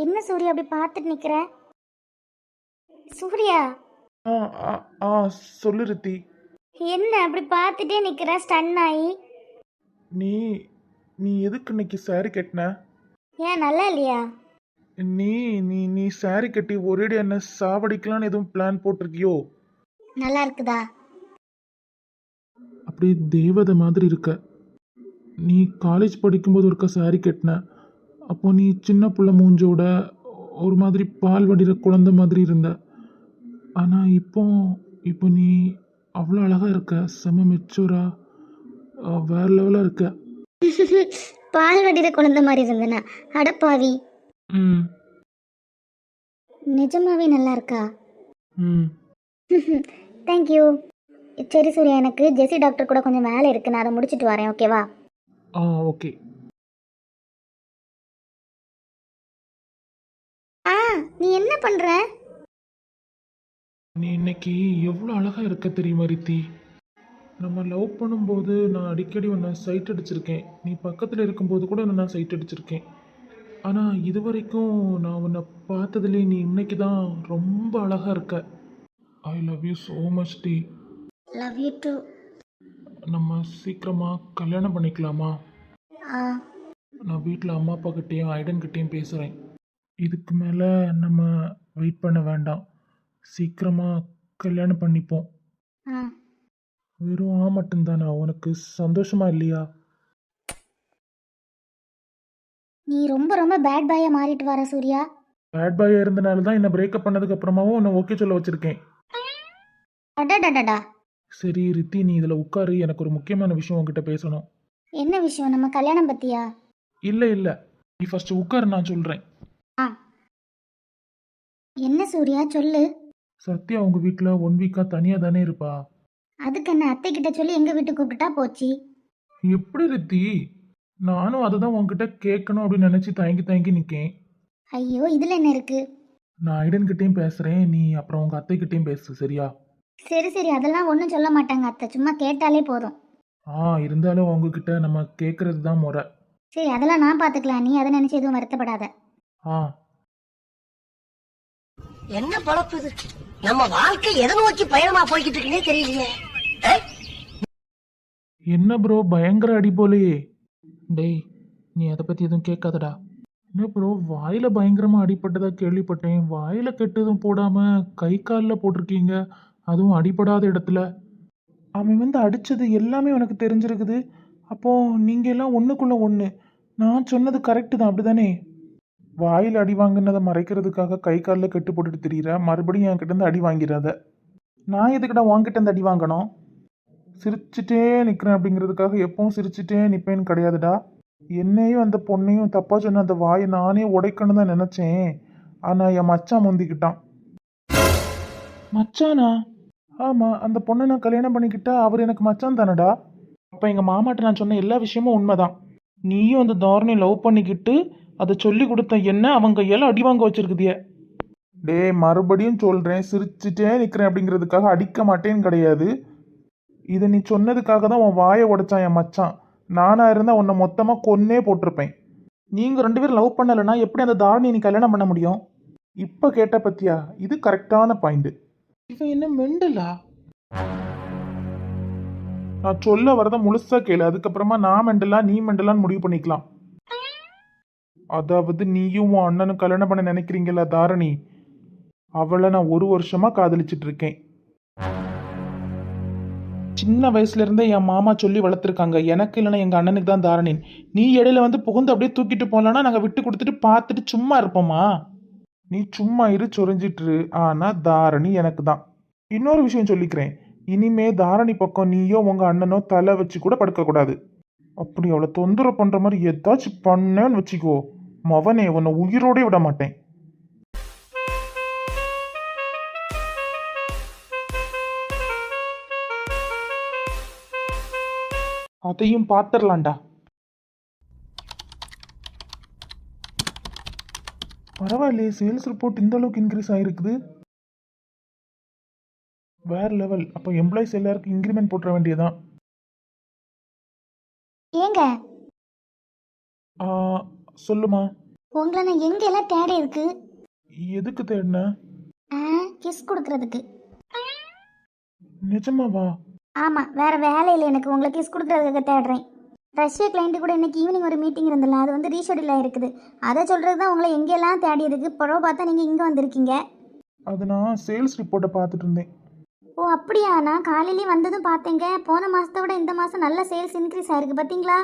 என்ன சூர்யா அப்படி பார்த்துட்டு நிக்கிற? சூர்யா, ஆ ஆ ஆ சொல்லு ரித்தி. என்ன அப்படி பார்த்துட்டே நிக்கிற ஸ்டன் ஆகி? நீ நீ எதுக்கு இன்னைக்கு saree கட்டின? ஏன் நல்லா இல்லையா? நீ நீ நீ saree கட்டி ஒரேடி என்ன சாவடிக்கலான்னு எதுவும் பிளான் போட்டிருக்கியோ? நல்லா இருக்குதா? அப்படி தேவதை மாதிரி இருக்க. நீ காலேஜ் படிக்கும்போது ஒருக்க saree கட்டின. அப்போ நீ சின்ன புள்ள மூஞ்சோட ஒரு மாதிரி பால் வடிகிற குழந்தை மாதிரி இருந்த. ஆனால் இப்போ நீ அவ்வளோ அழகா இருக்க. செம மெச்சூரா வேற லெவலாக இருக்க. பால் வடிகிற குழந்தை மாதிரி இருந்தனா? அடப்பாவி, ம் நிஜமாவே நல்லா இருக்கா? ம் தேங்க்யூ. சரி சூர்யா, எனக்கு ஜெசி டாக்டர் கூட கொஞ்சம் வேலை இருக்கு, நான் அதை முடிச்சிட்டு வரேன், ஓகேவா? ஆ ஓகே. ஆ, நீ என்ன பண்ற? நீ இன்னைக்கு எவ்வளோ அழகா இருக்க தெரியுமா ரித்தி? நம்ம லவ் பண்ணும்போது நான் அடிக்கடி உன்னை சைட் அடிச்சிருக்கேன். நீ பக்கத்தில் இருக்கும்போது கூட நான் சைட் அடிச்சிருக்கேன். ஆனால் இது வரைக்கும் நான் உன்னை பார்த்ததுலேயே நீ இன்னைக்கு தான் ரொம்ப அழகா இருக்க. I love you so much டி. Love you too. நம்ம சீக்கிரமாக கல்யாணம் பண்ணிக்கலாமா? ஆ, நான் வீட்டில் அம்மா அப்பா கிட்டேயும் ஐடன் கிட்டேயும் பேசுகிறேன். இதுக்கு மேலே நம்ம வெயிட் பண்ண வேண்டாம். சீக்கிரமாக கல்யாணம் பண்ணிப்போம். ஆ. வெறும் ஆ மட்டும்தானா? உனக்கு சந்தோஷமா இல்லையா? நீ ரொம்ப ரொம்ப பேட் பாயா மாறிட்டு வர சூர்யா. பேட் பாயா இருந்தனால தான் என்ன பிரேக்கப் பண்ணதுக்கு அப்புறமாவும் உன்னை ஓகே சொல்ல வச்சிருக்கேன். அடடடடா. சரி ரித்தி, நீ இதில் உட்காரு. எனக்கு ஒரு முக்கியமான விஷயம் உன்கிட்ட பேசணும். என்ன விஷயம்? நம்ம கல்யாணம் பத்தியா? இல்லை இல்லை, நீ ஃபர்ஸ்ட் உட்காரு, நான் சொல்கிறேன். ஆ, என்ன சூர்யா சொல்லு. சத்யா உங்கள் வீட்டில் 1 வீக்காக தனியாக தானே இருப்பா? அதுக்கு என்ன, அத்தை கிட்ட சொல்லி எங்க வீட்டுக்கு கூப்பிட்டா போச்சு. எப்படி ரித்தி? நானும் அதை தான் உன்கிட்ட கேட்கணும் அப்படின்னு நினச்சி தயங்கி தயங்கி நிற்கேன். ஐயோ, இதுல என்ன இருக்கு? நான் ஐடன் கிட்டேயும் பேசுகிறேன், நீ அப்புறம் உங்கள் அத்தைக்கிட்டேயும் பேசு, சரியா? சரி சரி, அதெல்லாம் ஒன்றும் சொல்ல மாட்டாங்க அத்தை, சும்மா கேட்டாலே போதும். இருந்தாலும் உங்ககிட்ட நம்ம கேட்கறது தான் முறை. சரி, அதெல்லாம் நான் பார்த்துக்கலாம், நீ அதை நினைச்சு எதுவும் வருத்தப்படாத. ஆ என்ன பழப்பு இது? நம்ம வாழ்க்கை எதை நோக்கி பயணமா போய்கிட்டு இருக்குன்னே தெரியலையே. என்ன ப்ரோ, பயங்கர அடி போலையே. டேய், நீ அதை பற்றி எதுவும் கேட்காதடா. என்ன ப்ரோ, வாயில் பயங்கரமாக அடிபட்டதா கேள்விப்பட்டேன். வாயில் கெட்டதும் போடாமல் கை காலில் போட்டிருக்கீங்க, அதுவும் அடிபடாத இடத்துல. அவன் வந்து அடித்தது எல்லாமே உனக்கு தெரிஞ்சிருக்குது. அப்போது நீங்கள் எல்லாம் ஒன்றுக்குள்ளே ஒன்று. நான் சொன்னது கரெக்டு தான், அப்படி தானே? வாயில் அடி வாங்கினதை மறைக்கிறதுக்காக கை காலில் கெட்டு போட்டுட்டு திரியிற, மறுபடியும் என்கிட்ட அடி வாங்கிறாத. நான் எதுக்கிட்ட உன்கிட்ட இருந்து அடி வாங்கணும்? சிரிச்சுட்டே நிற்கிறேன் அப்படிங்கிறதுக்காக எப்பவும் சிரிச்சுட்டே நிற்பேன்னு கிடையாதுடா. என்னையும் அந்த பொண்ணையும் தப்பாக சொன்ன அந்த வாயை நானே உடைக்கணும் தான் நினச்சேன். ஆனால் என் மச்சான் முந்திக்கிட்டான். மச்சானா? ஆமாம், அந்த பொண்ணை நான் கல்யாணம் பண்ணிக்கிட்டா அவர் எனக்கு மச்சான் தானடா. அப்போ எங்கள் மாமாட்ட நான் சொன்ன எல்லா விஷயமும் உண்மைதான். நீயும் அந்த தாரணை லவ் பண்ணிக்கிட்டு அதை சொல்லி கொடுத்த என்ன அவங்க கையால் அடி வாங்க வச்சிருக்குதிய. டே, மறுபடியும் சொல்கிறேன், சிரிச்சுட்டே நிற்கிறேன் அப்படிங்கிறதுக்காக அடிக்க மாட்டேன்னு கிடையாது. இதை நீ சொன்னதுக்காக தான் உன் வாயை உடைச்சான் என் மச்சான். நானாக இருந்தால் உன்னை மொத்தமாக கொன்னே போட்டிருப்பேன். நீங்கள் 2 பேரும் லவ் பண்ணலைன்னா எப்படி அந்த தாரணி நீ கல்யாணம் பண்ண முடியும்? இப்போ கேட்ட பத்தியா, இது கரெக்டான பாயிண்ட். இவன் என்ன மெண்டலா? நான் சொல்ல வரத முழுசா கேளு, அதுக்கப்புறமா நான் மெண்டலா நீ மெண்டலான்னு முடிவு பண்ணிக்கலாம். அதாவது நீயும் உன் அண்ணனும் கல்யாணம் பண்ண நினைக்கிறீங்களா தாரணி? அவளை நான் 1 வருஷமா காதலிச்சிட்டு இருக்கேன். சின்ன வயசுல இருந்தே என் மாமா சொல்லி வளர்த்துருக்காங்க, எனக்கு இல்லைன்னா எங்க அண்ணனுக்கு தான் தாரணின். நீ இடையில வந்து புகுந்து அப்படியே தூக்கிட்டு போகலன்னா நாங்கள் விட்டு கொடுத்துட்டு பார்த்துட்டு சும்மா இருப்போமா? நீ சும்மா இரு, சொரிஞ்சிட்டு. ஆனா தாரணி எனக்கு தான். இன்னொரு விஷயம் சொல்லிக்கிறேன், இனிமே தாரணி பக்கம் நீயோ உங்க அண்ணனோ தலை வச்சு கூட படுக்க கூடாது. அப்படி அவளை தொந்தரவு பண்ற மாதிரி ஏதாச்சும் பண்ணேன்னு வச்சுக்கோ, மவனே உன்னை உயிரோட விட மாட்டேன். அதையும் பார்த்துடலாம்டா. பரவாயில்லையே, சேல்ஸ் ரிப்போர்ட் இந்த அளவுக்கு இன்க்ரீஸ் ஆகிருக்குது. வேற லெவல். அப்போ எம்ப்ளாயிஸ் எல்லாருக்கும் இன்க்ரிமெண்ட் போட்டுற வேண்டியதான். ஏங்க, சொல்லுமா. உங்களை நான் எங்கெல்லாம் தேட இருக்கு எதுக்கு தேடின? கிஸ் கொடுக்கறதுக்கு. நிஜமாவா? ஆமாம், வேறு வேலை இல்லை எனக்கு, உங்களை கிஸ் கொடுக்கறதுக்கு தேடுறேன். ரஷ்யா கிளைண்ட்டு கூட இன்னைக்கு ஈவினிங் ஒரு மீட்டிங் இருந்தல, அது வந்து ரீஷெடியூல் ஆகிருக்குது. அதை சொல்கிறது தான் உங்களை எங்கெல்லாம் தேடியதுக்கு. பிறகு பார்த்தா நீங்கள் இங்கே வந்திருக்கீங்க. அது நான் சேல்ஸ் ரிப்போர்ட்டை பார்த்துட்டு இருந்தேன். ஓ அப்படியா? நான் காலையிலேயே வந்ததும் பார்த்தேங்க. போன மாதத்தை விட இந்த மாதம் நல்ல சேல்ஸ் இன்க்ரீஸ் ஆயிருக்கு பார்த்தீங்களா?